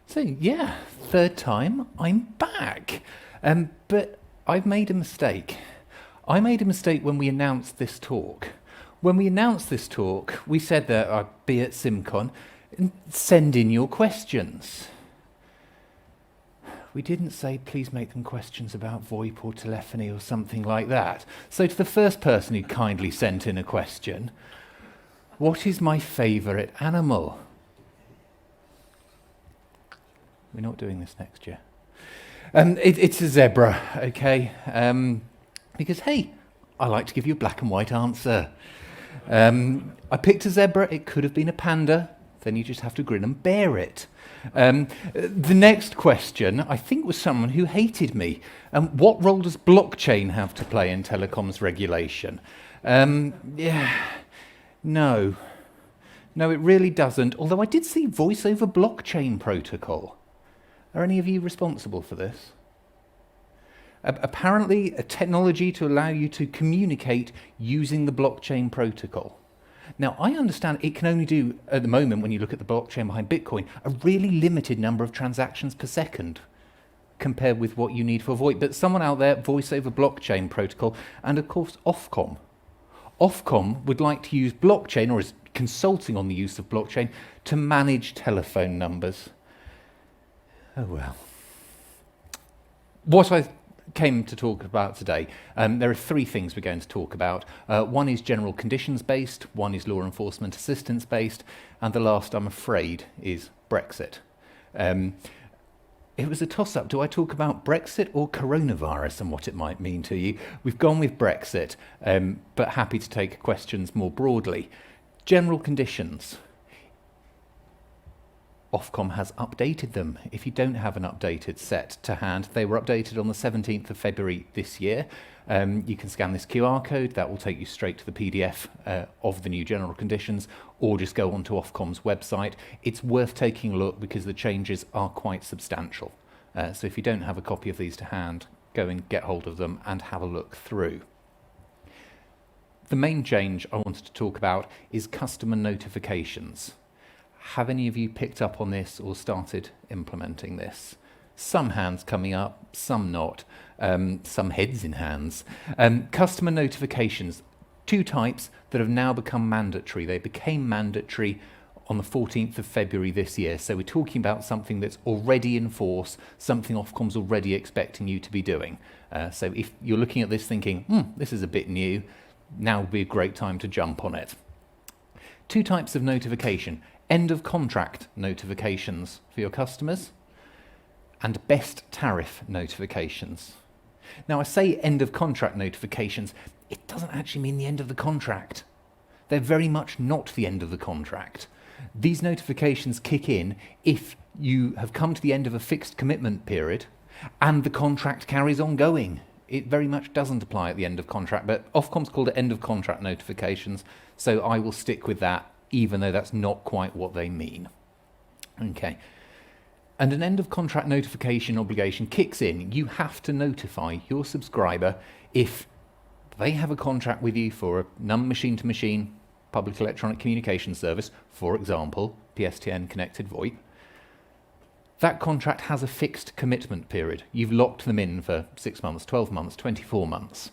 So yeah, third time I'm back. But I've made a mistake. I made a mistake when we announced this talk. When we announced this talk, we said that I'd be at SimCon and send in your questions. We didn't say please make them questions about VoIP or telephony or something like that. So to the first person who kindly sent in a question, what is my favourite animal? We're not doing this next year. It's a zebra, okay? Because, hey, I like to give you a black and white answer. I picked a zebra. It could have been a panda. Then you just have to grin and bear it. The next question, I think, was someone who hated me. What role does blockchain have to play in telecoms regulation? Yeah, no. No, it really doesn't. Although I did see voice over blockchain protocol. Are any of you responsible for this? Apparently, a technology to allow you to communicate using the blockchain protocol. Now, I understand it can only do, at the moment, when you look at the blockchain behind Bitcoin, a really limited number of transactions per second compared with what you need for VoIP. But someone out there, voice over blockchain protocol, and of course, Ofcom. Ofcom would like to use blockchain, or is consulting on the use of blockchain, to manage telephone numbers. Oh well. What I came to talk about today, there are three things we're going to talk about. One is general conditions based, one is law enforcement assistance based, and the last, I'm afraid, is Brexit. It was a toss-up. Do I talk about Brexit or coronavirus and what it might mean to you? We've gone with Brexit, but happy to take questions more broadly. General conditions. Ofcom has updated them. If you don't have an updated set to hand, they were updated on the 17th of February this year. You can scan this QR code, that will take you straight to the PDF of the new general conditions, or just go onto Ofcom's website. It's worth taking a look because the changes are quite substantial. So if you don't have a copy of these to hand, go and get hold of them and have a look through. The main change I wanted to talk about is customer notifications. Have any of you picked up on this or started implementing this? Some hands coming up, some not, some heads in hands. Customer notifications, two types that have now become mandatory. They became mandatory on the 14th of February this year. So we're talking about something that's already in force, something Ofcom's already expecting you to be doing. So if you're looking at this thinking, this is a bit new, now would be a great time to jump on it. Two types of notification. End of contract notifications for your customers and best tariff notifications. Now I say end of contract notifications, it doesn't actually mean the end of the contract. They're very much not the end of the contract. These notifications kick in if you have come to the end of a fixed commitment period and the contract carries on going. It very much doesn't apply at the end of contract, but Ofcom's called it end of contract notifications, so I will stick with that, even though that's not quite what they mean. Okay. And an end of contract notification obligation kicks in. You have to notify your subscriber if they have a contract with you for a NUM machine-to-machine public electronic communication service, for example, PSTN connected VoIP. That contract has a fixed commitment period. You've locked them in for 6 months, 12 months, 24 months.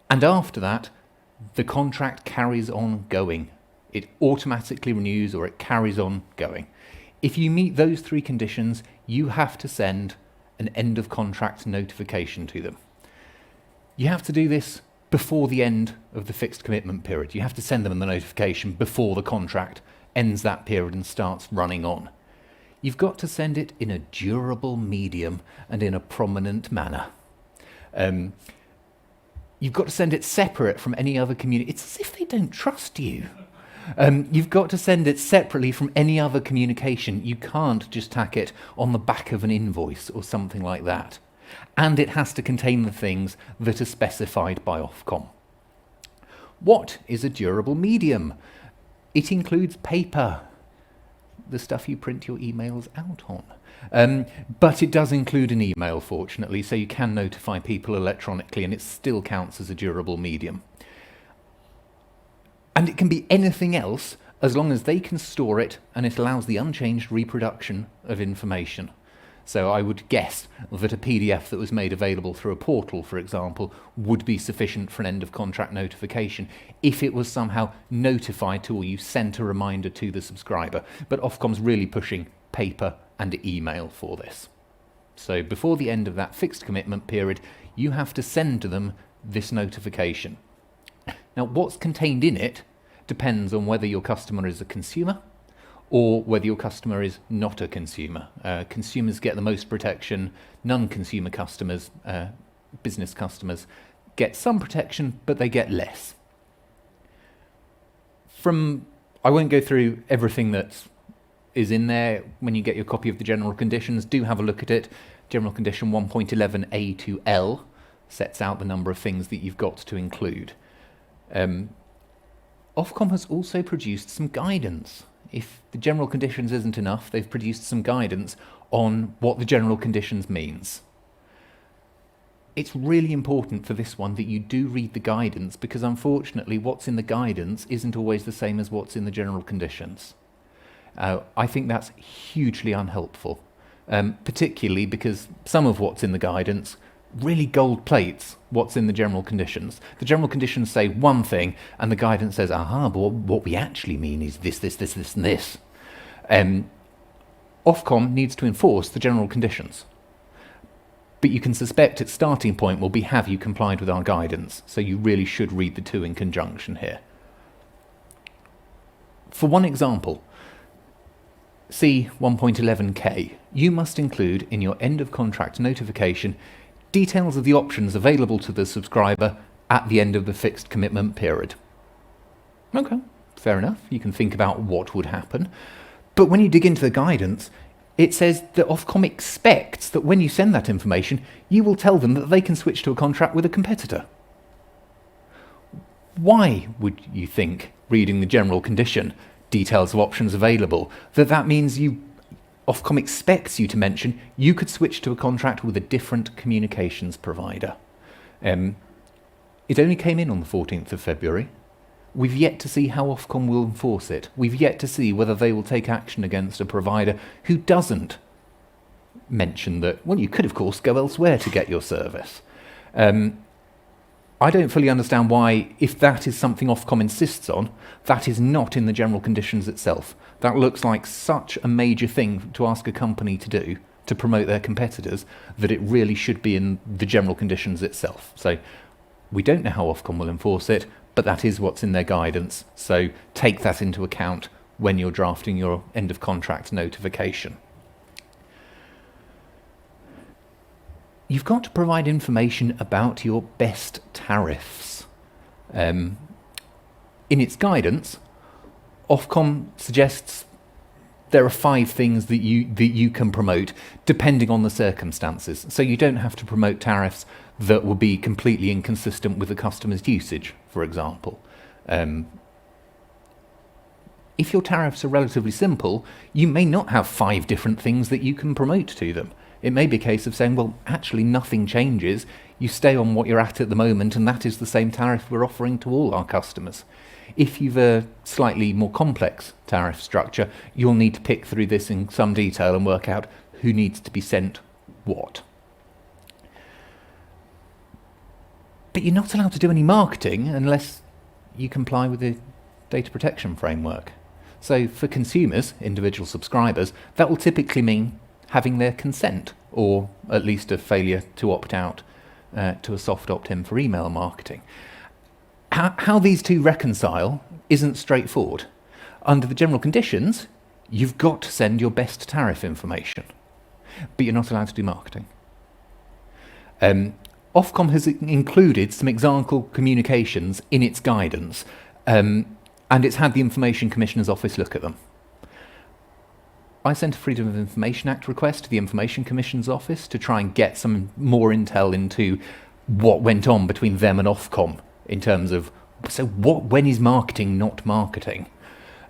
And after that, the contract carries on going. It automatically renews or it carries on going. If you meet those three conditions, you have to send an end of contract notification to them. You have to do this before the end of the fixed commitment period. You have to send them the notification before the contract ends that period and starts running on. You've got to send it in a durable medium and in a prominent manner. You've got to send it separate from any other community. It's as if they don't trust you. You've got to send it separately from any other communication. You can't just tack it on the back of an invoice or something like that. And it has to contain the things that are specified by Ofcom. What is a durable medium? It includes paper, the stuff you print your emails out on. But it does include an email, fortunately, so you can notify people electronically and it still counts as a durable medium. And it can be anything else as long as they can store it and it allows the unchanged reproduction of information. So I would guess that a PDF that was made available through a portal, for example, would be sufficient for an end of contract notification if it was somehow notified to, or you sent a reminder to the subscriber. But Ofcom's really pushing paper and email for this. So before the end of that fixed commitment period, you have to send to them this notification. Now, what's contained in it depends on whether your customer is a consumer or whether your customer is not a consumer. Consumers get the most protection, non-consumer customers, business customers, get some protection, but they get less. I won't go through everything that is in there. When you get your copy of the general conditions, do have a look at it. General condition 1.11a to L sets out the number of things that you've got to include. Ofcom has also produced some guidance. If the general conditions isn't enough, they've produced some guidance on what the general conditions means. It's really important for this one that you do read the guidance, because unfortunately what's in the guidance isn't always the same as what's in the general conditions. I think that's hugely unhelpful, particularly because some of what's in the guidance really gold plates what's in the general conditions. The general conditions say one thing and the guidance says, but what we actually mean is this, this, this, this and this. Ofcom needs to enforce the general conditions. But you can suspect its starting point will be, have you complied with our guidance? So you really should read the two in conjunction here. For one example, C 1.11k, you must include in your end of contract notification details of the options available to the subscriber at the end of the fixed commitment period. Okay, fair enough. You can think about what would happen. But when you dig into the guidance, it says that Ofcom expects that when you send that information, you will tell them that they can switch to a contract with a competitor. Why would you think, reading the general condition, details of options available, that means Ofcom expects you to mention you could switch to a contract with a different communications provider? It only came in on the 14th of February. We've yet to see how Ofcom will enforce it. We've yet to see whether they will take action against a provider who doesn't mention that, well, you could, of course, go elsewhere to get your service. I don't fully understand why, if that is something Ofcom insists on, that is not in the general conditions itself. That looks like such a major thing to ask a company to do to promote their competitors that it really should be in the general conditions itself. So we don't know how Ofcom will enforce it, but that is what's in their guidance. So take that into account when you're drafting your end of contract notification. You've got to provide information about your best tariffs. In its guidance, Ofcom suggests there are 5 things that you can promote depending on the circumstances. So you don't have to promote tariffs that will be completely inconsistent with the customer's usage, for example. If your tariffs are relatively simple, you may not have 5 different things that you can promote to them. It may be a case of saying, well, actually nothing changes. You stay on what you're at the moment, and that is the same tariff we're offering to all our customers. If you've a slightly more complex tariff structure, you'll need to pick through this in some detail and work out who needs to be sent what. But you're not allowed to do any marketing unless you comply with the data protection framework. So for consumers, individual subscribers, that will typically mean having their consent, or at least a failure to opt out to a soft opt-in for email marketing. How these two reconcile isn't straightforward. Under the general conditions, you've got to send your best tariff information, but you're not allowed to do marketing. Ofcom has included some example communications in its guidance, and it's had the Information Commissioner's Office look at them. I sent a Freedom of Information Act request to the Information Commission's Office to try and get some more intel into what went on between them and Ofcom in terms of, so when is marketing not marketing?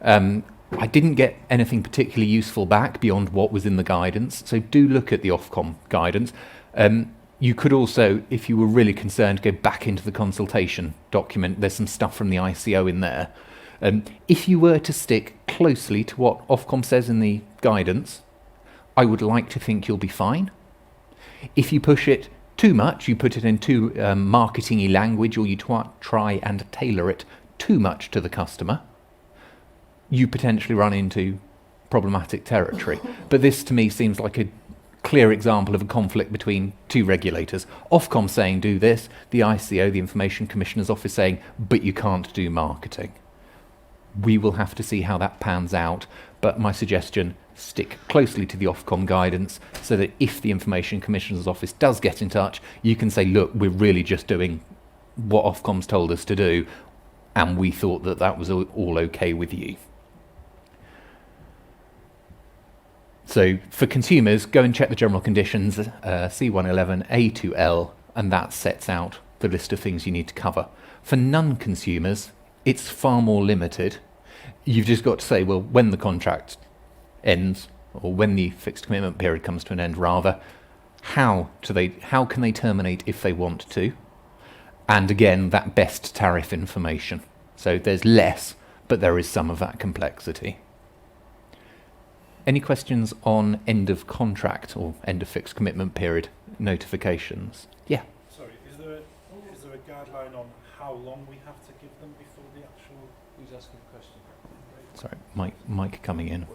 I didn't get anything particularly useful back beyond what was in the guidance, so do look at the Ofcom guidance. You could also, if you were really concerned, go back into the consultation document. There's some stuff from the ICO in there. If you were to stick closely to what Ofcom says in the guidance, I would like to think you'll be fine. If you push it too much, you put it in too marketing-y language, or you try and tailor it too much to the customer, you potentially run into problematic territory. But this to me seems like a clear example of a conflict between two regulators. Ofcom saying do this, the ICO, the Information Commissioner's Office, saying but you can't do marketing. We will have to see how that pans out, but my suggestion, stick closely to the Ofcom guidance so that if the Information Commissioner's Office does get in touch, you can say, look, we're really just doing what Ofcom's told us to do, and we thought that that was all okay with you. So for consumers, go and check the general conditions, C111 A2L, and that sets out the list of things you need to cover. For non-consumers, it's far more limited. You've just got to say, well, when the contract ends, or when the fixed commitment period comes to an end, rather, how can they terminate if they want to? And again, that best tariff information. So there's less, but there is some of that complexity. Any questions on end of contract or end of fixed commitment period notifications? Yeah. Sorry, is there a guideline on how long we have to give them before the actual? Who's asking the question? Sorry, Mike coming in.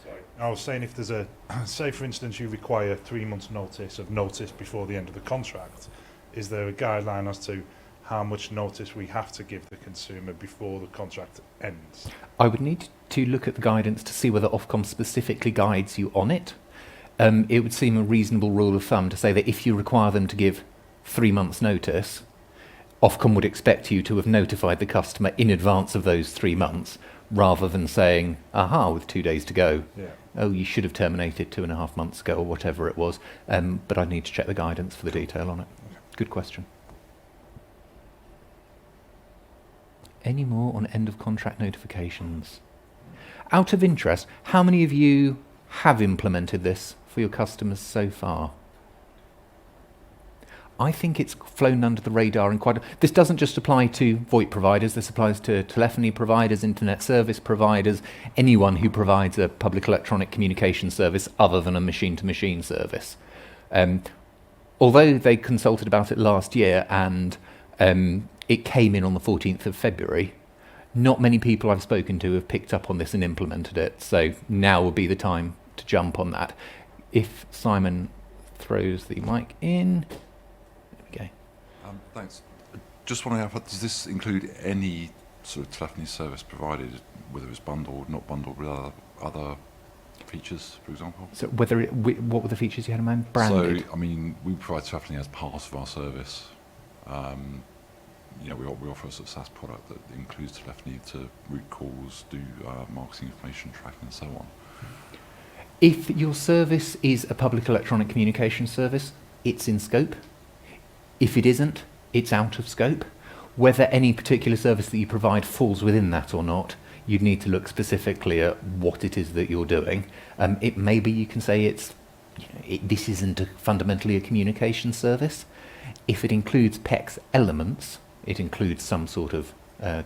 Sorry, I was saying if there's a, say for instance you require 3 months notice before the end of the contract, is there a guideline as to how much notice we have to give the consumer before the contract ends? I would need to look at the guidance to see whether Ofcom specifically guides you on it. It would seem a reasonable rule of thumb to say that if you require them to give 3 months notice, Ofcom would expect you to have notified the customer in advance of those 3 months, rather than saying, aha, with 2 days to go, oh, you should have terminated 2.5 months ago, or whatever it was. But I'd need to check the guidance for the detail on it. Good question. Any more on end of contract notifications? Out of interest, how many of you have implemented this for your customers so far? I think it's flown under the radar in quite this doesn't just apply to VoIP providers, this applies to telephony providers, internet service providers, anyone who provides a public electronic communication service other than a machine-to-machine service. Although they consulted about it last year and it came in on the 14th of February, not many people I've spoken to have picked up on this and implemented it, so now would be the time to jump on that. If Simon throws the mic in. Okay. Thanks. Just wondering, does this include any sort of telephony service provided, whether it's bundled, not bundled with other features, for example? So what were the features you had in mind? Branded? So, I mean, we provide telephony as part of our service. You know, we offer a sort of SaaS product that includes telephony to route calls, do marketing information tracking and so on. If your service is a public electronic communication service, it's in scope. If it isn't, it's out of scope. Whether any particular service that you provide falls within that or not, you'd need to look specifically at what it is that you're doing. It maybe you can say this isn't fundamentally a communication service. If it includes PEX elements, it includes some sort of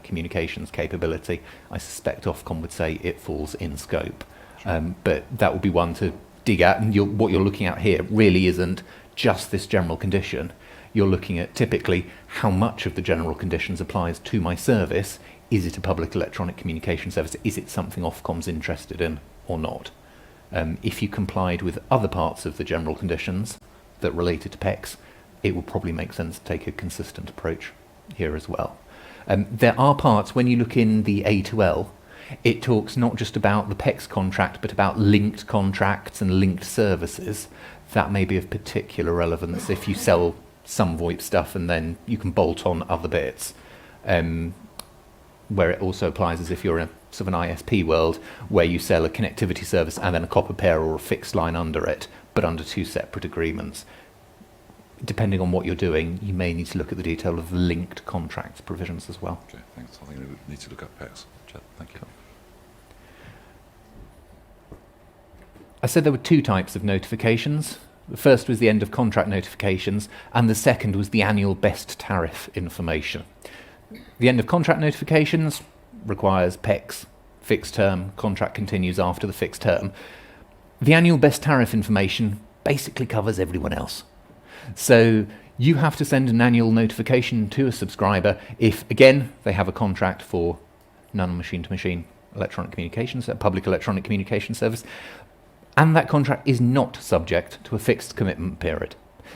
communications capability, I suspect Ofcom would say it falls in scope. But that would be one to dig at, and what you're looking at here really isn't just this general condition. You're looking at typically how much of the general conditions applies to my service. Is it a public electronic communication service? Is it something Ofcom's interested in or not? If you complied with other parts of the general conditions that related to PEX, it will probably make sense to take a consistent approach here as well. There are parts, when you look in the A2L, it talks not just about the PEX contract, but about linked contracts and linked services. That may be of particular relevance if you sell some VoIP stuff and then you can bolt on other bits. Where it also applies as if you're in a sort of an ISP world where you sell a connectivity service and then a copper pair or a fixed line under it, but under two separate agreements. Depending on what you're doing, you may need to look at the detail of the linked contracts provisions as well. Okay, thanks. I think we need to look at PEX. Thank you. I said there were two types of notifications. The first was the end of contract notifications, and the second was the annual best tariff information. The end of contract notifications requires PECs, fixed term, contract continues after the fixed term. The annual best tariff information basically covers everyone else. So you have to send an annual notification to a subscriber if, again, they have a contract for non-machine-to-machine electronic communications, a public electronic communication service, and that contract is not subject to a fixed commitment period.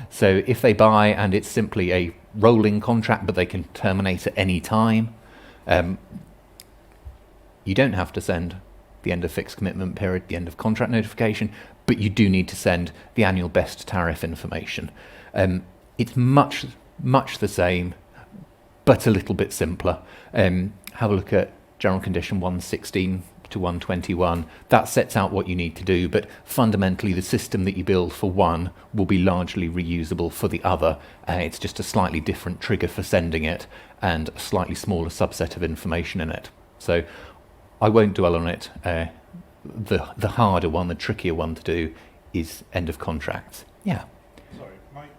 So if they buy and it's simply a rolling contract but they can terminate at any time, you don't have to send the end of fixed commitment period, the end of contract notification, but you do need to send the annual best tariff information. It's much the same, but a little bit simpler. Have a look at General Condition 116 to 121. That sets out what you need to do, but fundamentally the system that you build for one will be largely reusable for the other. It's just a slightly different trigger for sending it and a slightly smaller subset of information in it. So I won't dwell on it. The harder one, the trickier one to do is end of contracts. Yeah. Sorry, Mike.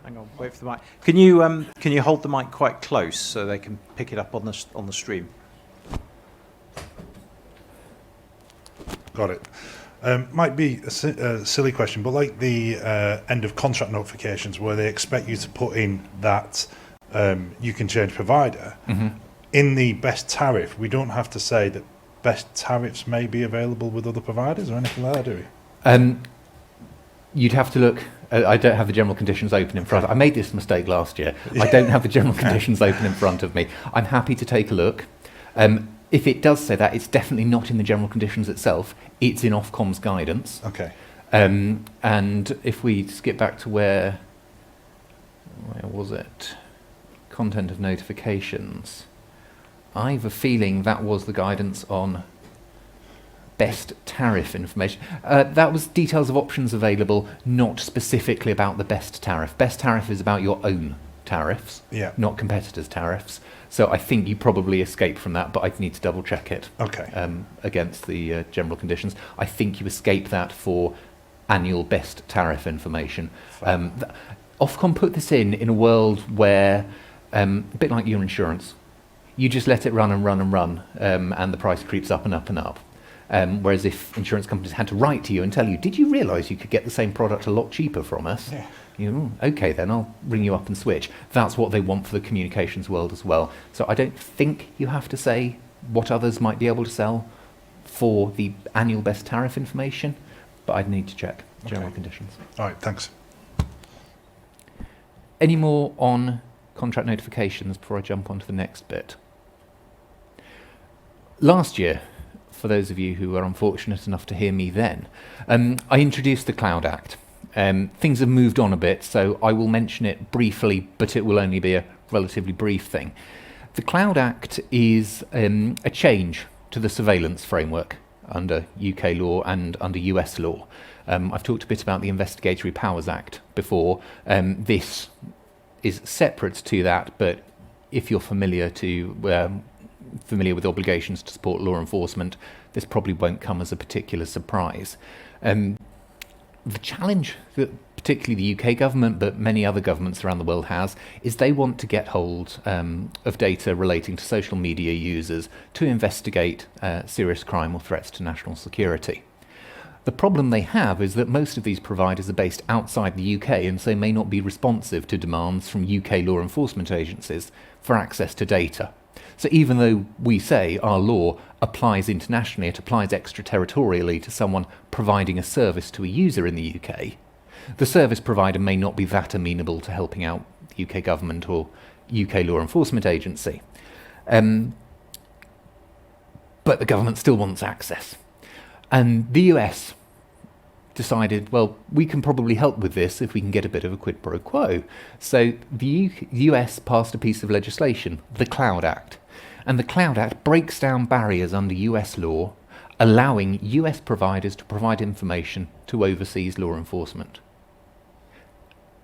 Hang on, wait for the mic. Can you hold the mic quite close so they can pick it up on the stream? Got it. Might be a silly question, but like the end of contract notifications where they expect you to put in that you can change provider, in the best tariff, we don't have to say that best tariffs may be available with other providers or anything like that, do we? You'd have to look. I don't have the general conditions open in front. I made this mistake last year. I don't have the general conditions open in front of me. I'm happy to take a look. If it does say that, it's definitely not in the general conditions itself. It's in Ofcom's guidance. Okay. And if we skip back to where was it? Content of notifications. I have a feeling that was the guidance on best tariff information. That was details of options available, not specifically about the best tariff. Best tariff is about your own tariffs, not competitors' tariffs. So I think you probably escaped from that, but I'd need to double check it against the general conditions. I think you escape that for annual best tariff information. Ofcom put this in a world where, a bit like your insurance, you just let it run and run and run, and the price creeps up and up and up. Whereas if insurance companies had to write to you and tell you, did you realise you could get the same product a lot cheaper from us? Yeah. Okay, then I'll ring you up and switch. That's what they want for the communications world as well. So I don't think you have to say what others might be able to sell for the annual best tariff information, but I'd need to check general conditions. All right, thanks. Any more on contract notifications before I jump on to the next bit? Last year, for those of you who were unfortunate enough to hear me then, I introduced the Cloud Act. Things have moved on a bit, so I will mention it briefly, but it will only be a relatively brief thing. The Cloud Act is a change to the surveillance framework under UK law and under US law. I've talked a bit about the Investigatory Powers Act before. This is separate to that, but if you're familiar with obligations to support law enforcement, this probably won't come as a particular surprise. The challenge that particularly the UK government, but many other governments around the world has, is they want to get hold of data relating to social media users to investigate serious crime or threats to national security. The problem they have is that most of these providers are based outside the UK and so may not be responsive to demands from UK law enforcement agencies for access to data. So even though we say our law applies internationally, it applies extraterritorially to someone providing a service to a user in the UK, the service provider may not be that amenable to helping out the UK government or UK law enforcement agency. But the government still wants access. And the US decided, well, we can probably help with this if we can get a bit of a quid pro quo. So the US passed a piece of legislation, the Cloud Act. And the Cloud Act breaks down barriers under US law, allowing US providers to provide information to overseas law enforcement,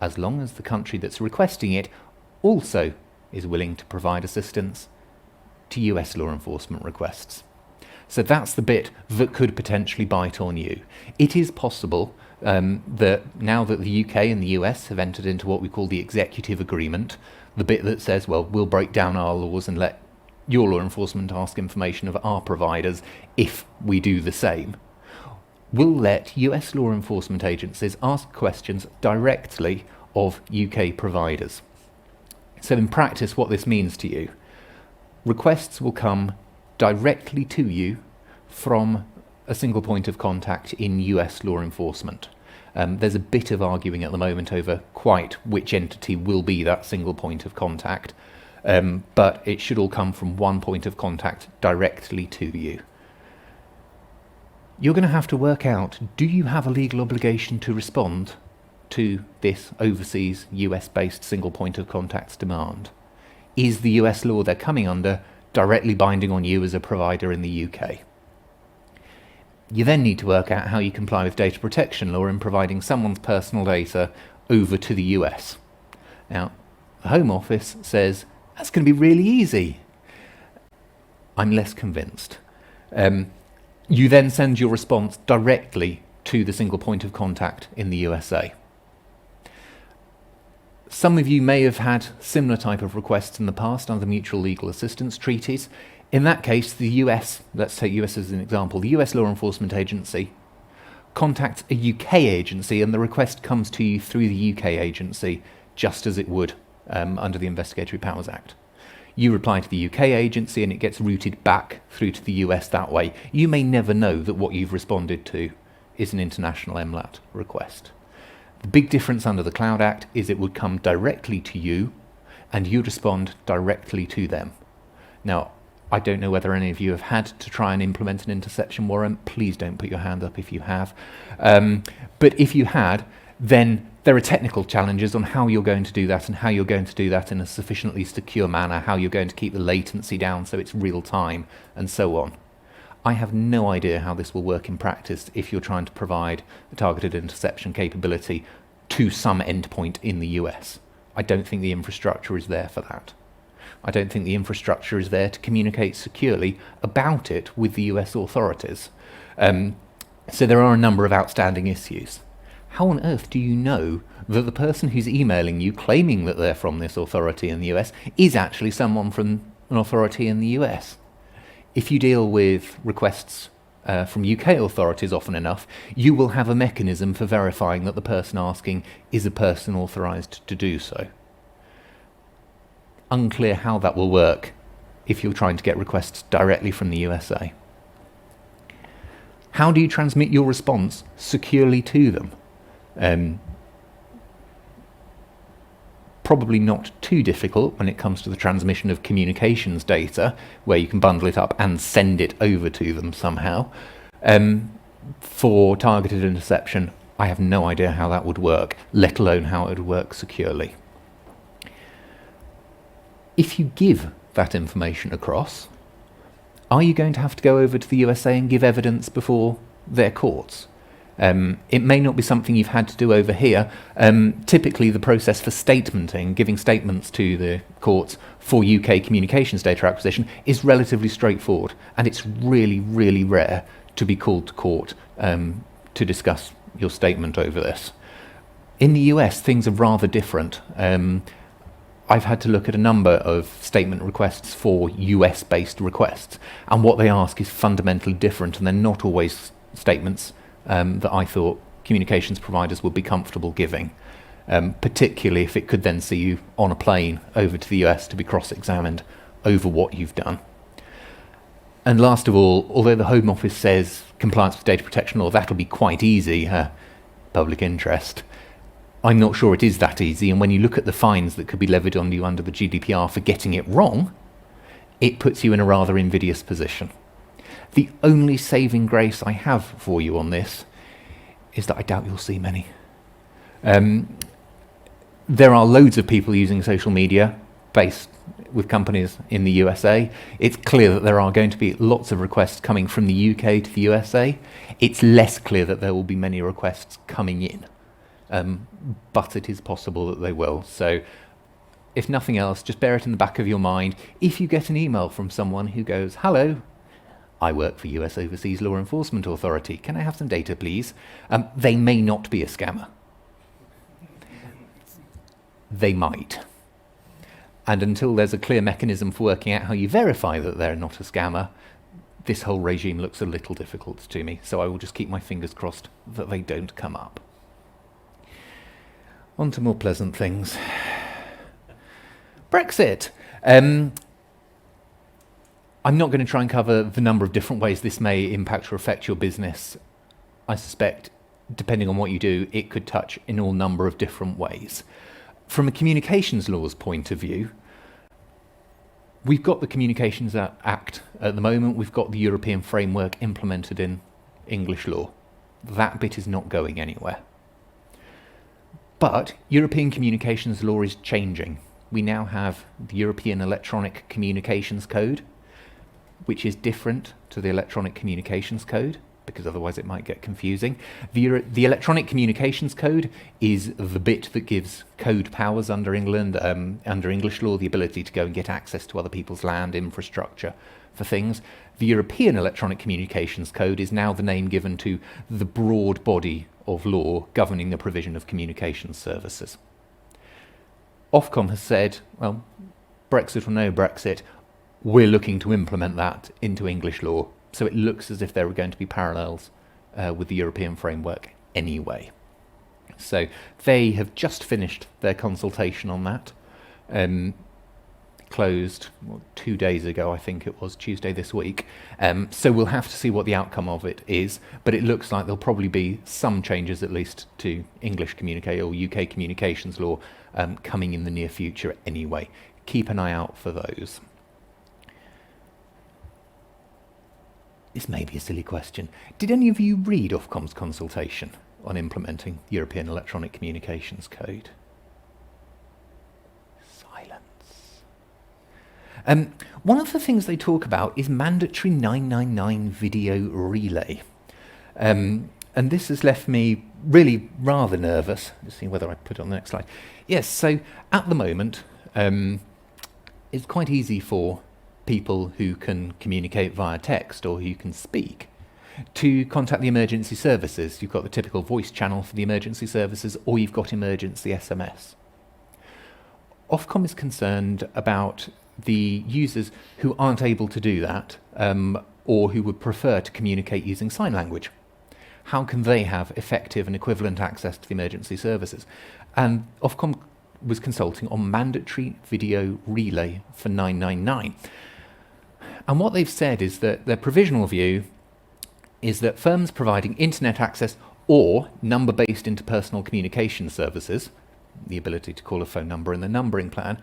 as long as the country that's requesting it also is willing to provide assistance to US law enforcement requests. So that's the bit that could potentially bite on you. It is possible that now that the UK and the US have entered into what we call the executive agreement, the bit that says, well, we'll break down our laws and let your law enforcement ask information of our providers if we do the same, will let US law enforcement agencies ask questions directly of UK providers. So in practice, what this means to you, requests will come directly to you from a single point of contact in US law enforcement. There's a bit of arguing at the moment over quite which entity will be that single point of contact, but it should all come from one point of contact directly to you. You're going to have to work out, do you have a legal obligation to respond to this overseas US-based single point of contact's demand? Is the US law they're coming under directly binding on you as a provider in the UK? You then need to work out how you comply with data protection law in providing someone's personal data over to the US. Now, the Home Office says, that's going to be really easy. I'm less convinced. You then send your response directly to the single point of contact in the USA. Some of you may have had similar type of requests in the past under mutual legal assistance treaties. In that case, the US, let's take US as an example, the US law enforcement agency contacts a UK agency and the request comes to you through the UK agency, just as it would under the Investigatory Powers Act. You reply to the UK agency and it gets routed back through to the US that way. You may never know that what you've responded to is an international MLAT request. The big difference under the Cloud Act is it would come directly to you and you'd respond directly to them. Now, I don't know whether any of you have had to try and implement an interception warrant. Please don't put your hand up if you have. But if you had, then there are technical challenges on how you're going to do that and how you're going to do that in a sufficiently secure manner, how you're going to keep the latency down so it's real time, and so on. I have no idea how this will work in practice if you're trying to provide a targeted interception capability to some endpoint in the US. I don't think the infrastructure is there for that. I don't think the infrastructure is there to communicate securely about it with the US authorities. So there are a number of outstanding issues. How on earth do you know that the person who's emailing you claiming that they're from this authority in the US is actually someone from an authority in the US? If you deal with requests from UK authorities often enough, you will have a mechanism for verifying that the person asking is a person authorised to do so. Unclear how that will work if you're trying to get requests directly from the USA. How do you transmit your response securely to them? Probably not too difficult when it comes to the transmission of communications data, where you can bundle it up and send it over to them somehow. For targeted interception, I have no idea how that would work, let alone how it would work securely. If you give that information across, are you going to have to go over to the USA and give evidence before their courts? It may not be something you've had to do over here. Typically, the process for statementing, giving statements to the courts for UK communications data acquisition, is relatively straightforward, and it's really, really rare to be called to court to discuss your statement over this. In the US, things are rather different. I've had to look at a number of statement requests for US-based requests, and what they ask is fundamentally different, and they're not always statements that I thought communications providers would be comfortable giving, particularly if it could then see you on a plane over to the US to be cross-examined over what you've done. And last of all, although the Home Office says compliance with data protection law, that'll be quite easy, public interest, I'm not sure it is that easy, and when you look at the fines that could be levied on you under the GDPR for getting it wrong, it puts you in a rather invidious position. The only saving grace I have for you on this is that I doubt you'll see many. There are loads of people using social media based with companies in the USA. It's clear that there are going to be lots of requests coming from the UK to the USA. It's less clear that there will be many requests coming in. But it is possible that they will. So if nothing else, just bear it in the back of your mind. If you get an email from someone who goes, "Hello, I work for US Overseas Law Enforcement Authority. Can I have some data, please?" They may not be a scammer. They might. And until there's a clear mechanism for working out how you verify that they're not a scammer, this whole regime looks a little difficult to me. So I will just keep my fingers crossed that they don't come up. On to more pleasant things. Brexit. I'm not going to try and cover the number of different ways this may impact or affect your business. I suspect, depending on what you do, it could touch in all number of different ways. From a communications laws point of view, we've got the Communications Act at the moment. We've got the European framework implemented in English law. That bit is not going anywhere. But European communications law is changing. We now have the European Electronic Communications Code, which is different to the Electronic Communications Code, because otherwise it might get confusing. The Electronic Communications Code is the bit that gives code powers under England, under English law, the ability to go and get access to other people's land, infrastructure for things. The European Electronic Communications Code is now the name given to the broad body of law governing the provision of communications services. Ofcom has said, well, Brexit or no Brexit, we're looking to implement that into English law. So it looks as if there are going to be parallels with the European framework anyway. So they have just finished their consultation on that. Closed 2 days ago, I think it was, Tuesday this week. So we'll have to see what the outcome of it is, but it looks like there'll probably be some changes at least to English or UK communications law coming in the near future anyway. Keep an eye out for those. This may be a silly question. Did any of you read Ofcom's consultation on implementing the European Electronic Communications Code? Silence. One of the things they talk about is mandatory 999 video relay. And this has left me really rather nervous. Let's see whether I put it on the next slide. Yes, so at the moment, it's quite easy for people who can communicate via text or who can speak to contact the emergency services. You've got the typical voice channel for the emergency services, or you've got emergency SMS. Ofcom is concerned about the users who aren't able to do that, or who would prefer to communicate using sign language. How can they have effective and equivalent access to the emergency services? And Ofcom was consulting on mandatory video relay for 999. And what they've said is that their provisional view is that firms providing internet access or number-based interpersonal communication services, the ability to call a phone number in the numbering plan,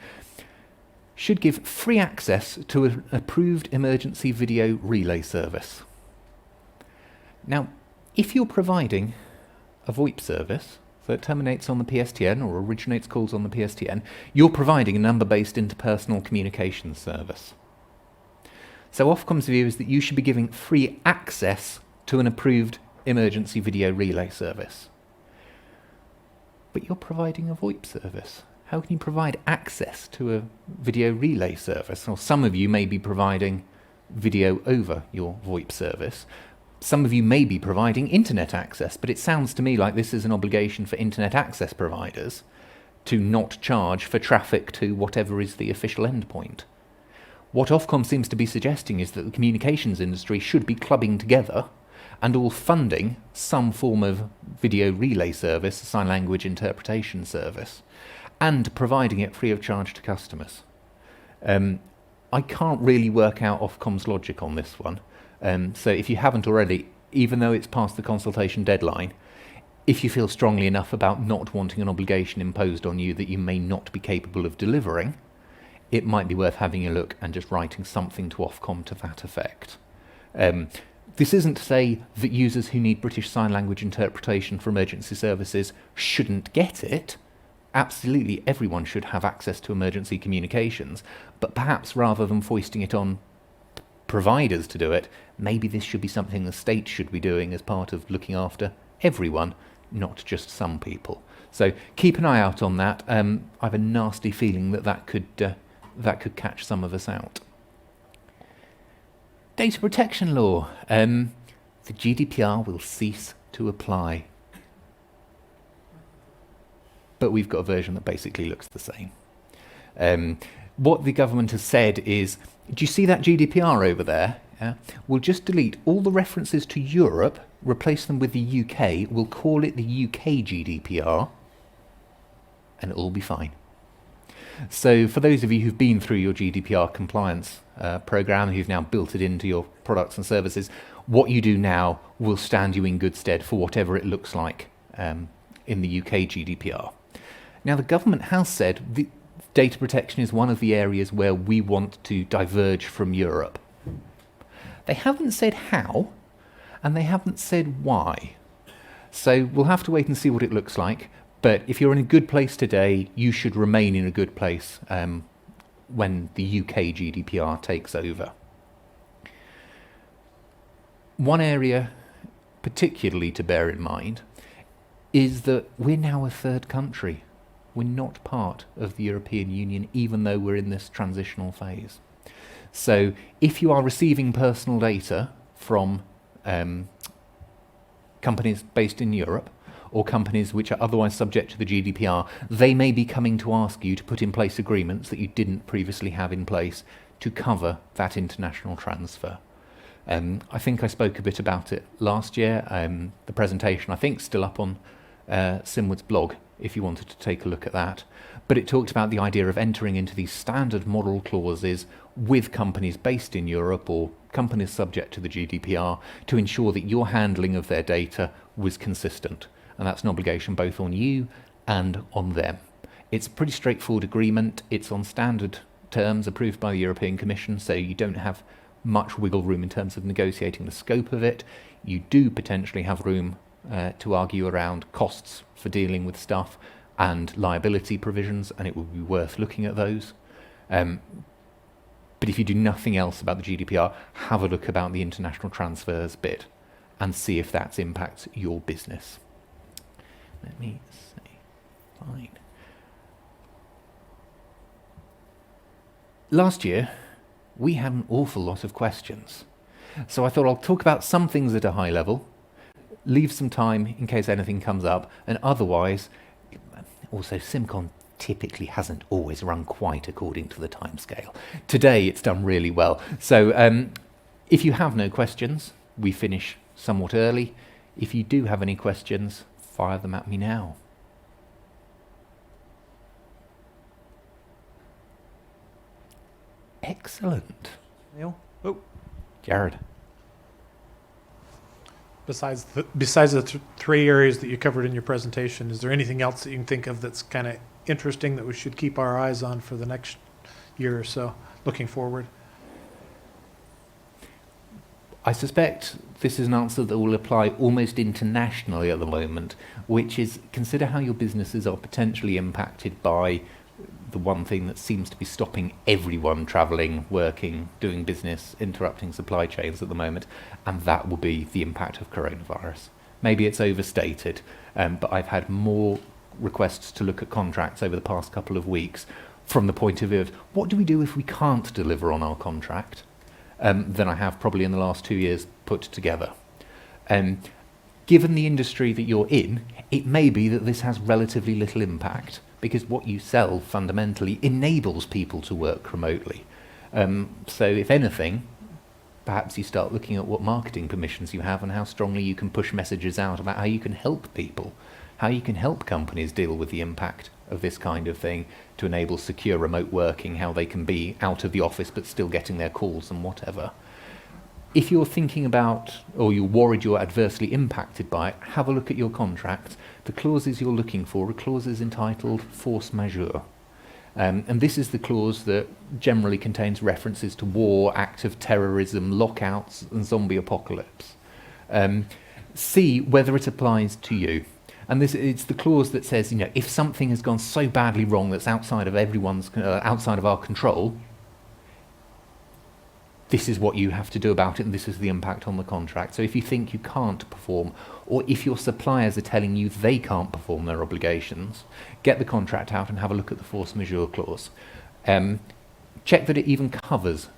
should give free access to an approved emergency video relay service. Now, if you're providing a VoIP service that terminates on the PSTN or originates calls on the PSTN, you're providing a number-based interpersonal communication service. So Ofcom's view is that you should be giving free access to an approved emergency video relay service. But you're providing a VoIP service. How can you provide access to a video relay service? Well, some of you may be providing video over your VoIP service. Some of you may be providing internet access, but it sounds to me like this is an obligation for internet access providers to not charge for traffic to whatever is the official endpoint. What Ofcom seems to be suggesting is that the communications industry should be clubbing together and all funding some form of video relay service, a sign language interpretation service, and providing it free of charge to customers. I can't really work out Ofcom's logic on this one. So if you haven't already, even though it's past the consultation deadline, if you feel strongly enough about not wanting an obligation imposed on you that you may not be capable of delivering, it might be worth having a look and just writing something to Ofcom to that effect. This isn't to say that users who need British Sign Language interpretation for emergency services shouldn't get it. Absolutely, everyone should have access to emergency communications, but perhaps rather than foisting it on providers to do it, maybe this should be something the state should be doing as part of looking after everyone, not just some people. So keep an eye out on that. I have a nasty feeling that could catch some of us out. Data protection law. The GDPR will cease to apply. But we've got a version that basically looks the same. What the government has said is, do you see that GDPR over there? We'll just delete all the references to Europe, replace them with the UK, we'll call it the UK GDPR, and it'll all be fine. So for those of you who've been through your GDPR compliance program, who've now built it into your products and services, what you do now will stand you in good stead for whatever it looks like in the UK GDPR. Now, the government has said the data protection is one of the areas where we want to diverge from Europe. They haven't said how, and they haven't said why. So we'll have to wait and see what it looks like. But if you're in a good place today, you should remain in a good place when the UK GDPR takes over. One area particularly to bear in mind is that we're now a third country. We're not part of the European Union, even though we're in this transitional phase. So if you are receiving personal data from companies based in Europe, or companies which are otherwise subject to the GDPR, they may be coming to ask you to put in place agreements that you didn't previously have in place to cover that international transfer. I think I spoke a bit about it last year. The presentation, I think, is still up on Simwood's blog, if you wanted to take a look at that. But it talked about the idea of entering into these standard model clauses with companies based in Europe or companies subject to the GDPR to ensure that your handling of their data was consistent. And that's an obligation both on you and on them. It's a pretty straightforward agreement. It's on standard terms approved by the European Commission, so you don't have much wiggle room in terms of negotiating the scope of it. You do potentially have room to argue around costs for dealing with stuff and liability provisions, and it would be worth looking at those. But if you do nothing else about the GDPR, have a look about the international transfers bit and see if that impacts your business. Let me see. Fine. Last year, we had an awful lot of questions. So I thought I'll talk about some things at a high level, leave some time in case anything comes up, and otherwise, also SimCon typically hasn't always run quite according to the timescale. Today it's done really well. So if you have no questions, we finish somewhat early. If you do have any questions, fire them at me now. Excellent. Neil? Oh. Jared. Besides the three areas that you covered in your presentation, is there anything else that you can think of that's kind of interesting that we should keep our eyes on for the next year or so, looking forward? I suspect this is an answer that will apply almost internationally at the moment, which is consider how your businesses are potentially impacted by the one thing that seems to be stopping everyone travelling, working, doing business, interrupting supply chains at the moment, and that will be the impact of coronavirus. Maybe it's overstated, but I've had more requests to look at contracts over the past couple of weeks from the point of view of what do we do if we can't deliver on our contract, than I have probably in the last 2 years put together. Given the industry that you're in, it may be that this has relatively little impact because what you sell fundamentally enables people to work remotely. So if anything, perhaps you start looking at what marketing permissions you have and how strongly you can push messages out about how you can help people, how you can help companies deal with the impact of this kind of thing to enable secure remote working, how they can be out of the office but still getting their calls and whatever. If you're thinking about, or you're worried you're adversely impacted by it, have a look at your contract. The clauses you're looking for are clauses entitled force majeure. And this is the clause that generally contains references to war, acts of terrorism, lockouts, and zombie apocalypse. See whether it applies to you. And it's the clause that says, you know, if something has gone so badly wrong that's outside of outside of our control, this is what you have to do about it, and this is the impact on the contract. So if you think you can't perform, or if your suppliers are telling you they can't perform their obligations, get the contract out and have a look at the force majeure clause. Check that it even covers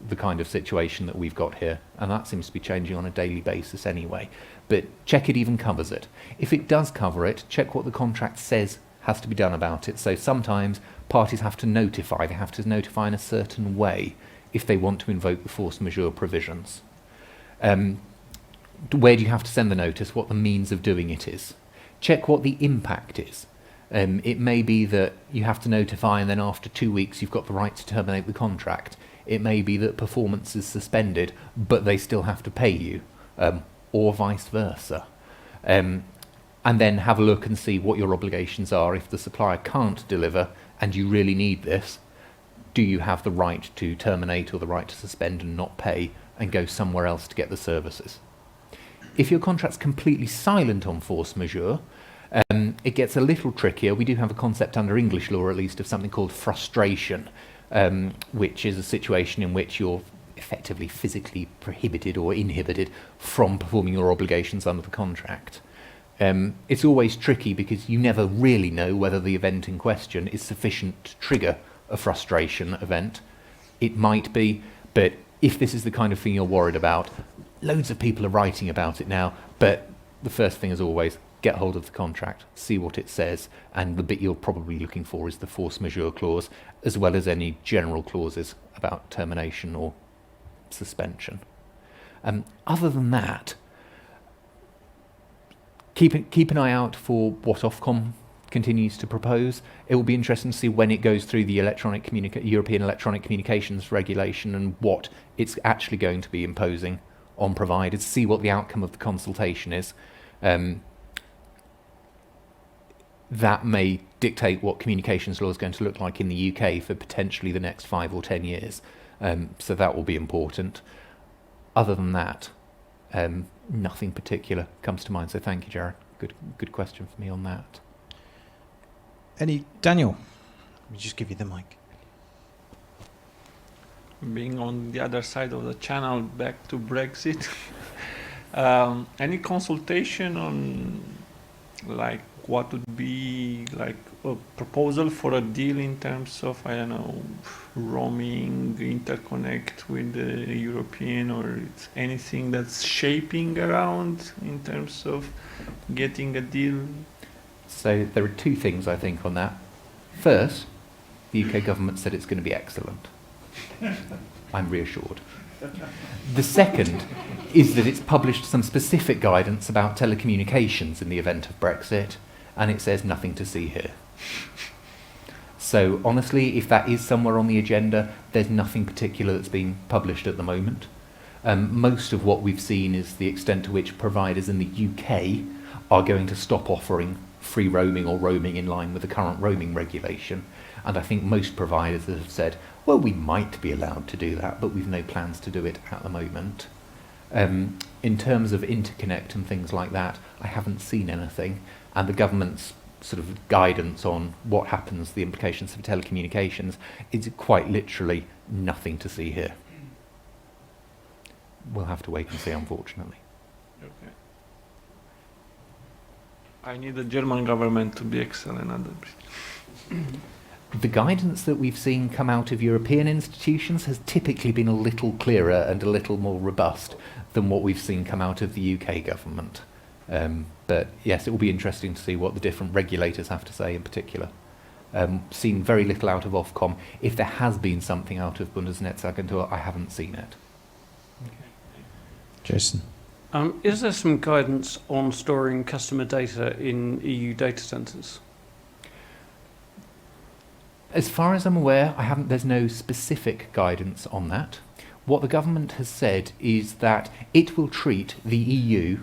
the kind of situation that we've got here, and that seems to be changing on a daily basis anyway. But check it even covers it. If it does cover it, check what the contract says has to be done about it. So sometimes parties have to notify. They have to notify in a certain way if they want to invoke the force majeure provisions. Where do you have to send the notice? What the means of doing it is. Check what the impact is. It may be that you have to notify and then after 2 weeks you've got the right to terminate the contract. It may be that performance is suspended but they still have to pay you, or vice versa. And then have a look and see what your obligations are. If the supplier can't deliver and you really need this, do you have the right to terminate or the right to suspend and not pay and go somewhere else to get the services? If your contract's completely silent on force majeure, it gets a little trickier. We do have a concept under English law, at least, of something called frustration, which is a situation in which you're effectively physically prohibited or inhibited from performing your obligations under the contract. It's always tricky because you never really know whether the event in question is sufficient to trigger a frustration event. It might be, but if this is the kind of thing you're worried about, loads of people are writing about it now, but the first thing is always get hold of the contract, see what it says, and the bit you're probably looking for is the force majeure clause, as well as any general clauses about termination or suspension. Other than that, keep an eye out for what Ofcom continues to propose. It will be interesting to see when it goes through the European Electronic Communications Regulation and what it's actually going to be imposing on providers, see what the outcome of the consultation is. That may dictate what communications law is going to look like in the UK for potentially the next 5 or 10 years. So that will be important. Other than that, nothing particular comes to mind. So thank you, Jared. Good question for me on that. Daniel? Let me just give you the mic. Being on the other side of the channel, back to Brexit, any consultation on like what would be like a proposal for a deal in terms of, I don't know, roaming, interconnect with the European, or it's anything that's shaping around in terms of getting a deal? So there are two things I think on that. First, the UK government said it's going to be excellent. I'm reassured. The second is that it's published some specific guidance about telecommunications in the event of Brexit, and it says nothing to see here. So honestly, if that is somewhere on the agenda, there's nothing particular that's been published at the moment. Most of what we've seen is the extent to which providers in the UK are going to stop offering free roaming or roaming in line with the current roaming regulation. And I think most providers have said, well, we might be allowed to do that, but we've no plans to do it at the moment. In terms of interconnect and things like that, I haven't seen anything. And the government's sort of guidance on what happens, the implications for telecommunications, is quite literally nothing to see here. We'll have to wait and see, unfortunately. Okay. I need the German government to be excellent at that. The guidance that we've seen come out of European institutions has typically been a little clearer and a little more robust than what we've seen come out of the UK government. But yes, it will be interesting to see what the different regulators have to say in particular. Seen very little out of Ofcom. If there has been something out of Bundesnetzagentur, I haven't seen it. Jason? Is there some guidance on storing customer data in EU data centres? As far as I'm aware, there's no specific guidance on that. What the government has said is that it will treat the EU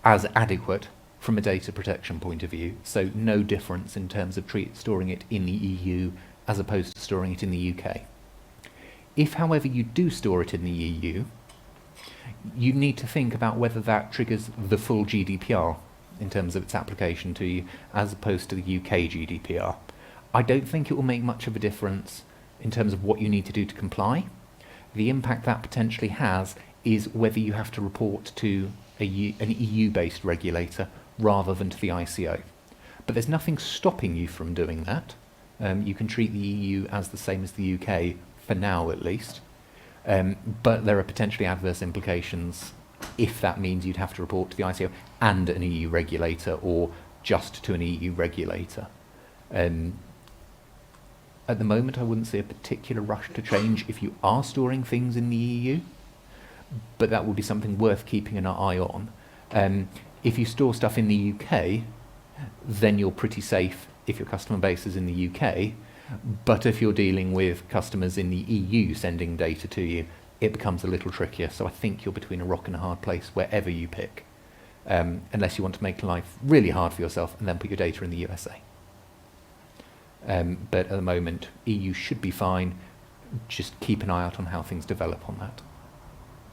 as adequate from a data protection point of view, so no difference in terms of storing it in the EU as opposed to storing it in the UK. If, however, you do store it in the EU, you need to think about whether that triggers the full GDPR in terms of its application to you as opposed to the UK GDPR. I don't think it will make much of a difference in terms of what you need to do to comply. The impact that potentially has is whether you have to report to an EU-based regulator rather than to the ICO. But there's nothing stopping you from doing that. You can treat the EU as the same as the UK, for now at least. But there are potentially adverse implications if that means you'd have to report to the ICO and an EU regulator or just to an EU regulator. At the moment, I wouldn't see a particular rush to change if you are storing things in the EU, but that would be something worth keeping an eye on. If you store stuff in the UK, then you're pretty safe if your customer base is in the UK, but if you're dealing with customers in the EU sending data to you, it becomes a little trickier. So I think you're between a rock and a hard place wherever you pick, unless you want to make life really hard for yourself and then put your data in the USA. But at the moment, EU should be fine. Just keep an eye out on how things develop on that.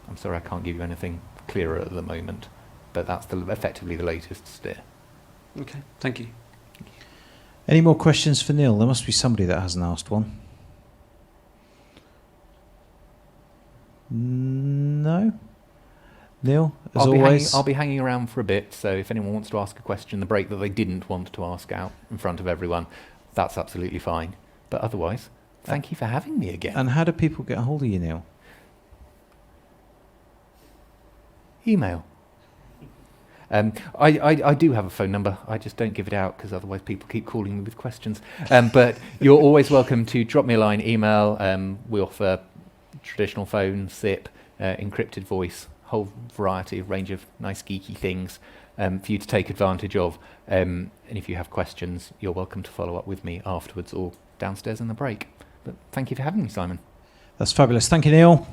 I'm sorry I can't give you anything clearer at the moment, but that's effectively the latest steer. Okay, thank you. Any more questions for Neil? There must be somebody that hasn't asked one. No? Neil, as always. I'll be hanging around for a bit, so if anyone wants to ask a question in the break that they didn't want to ask out in front of everyone, that's absolutely fine. But otherwise, thank you for having me again. And how do people get a hold of you, Neil? Email. I do have a phone number. I just don't give it out because otherwise people keep calling me with questions. But you're always welcome to drop me a line, email. We offer traditional phone, SIP, encrypted voice, whole variety, range of nice geeky things for you to take advantage of. And if you have questions, you're welcome to follow up with me afterwards or downstairs in the break. But thank you for having me, Simon. That's fabulous. Thank you, Neil.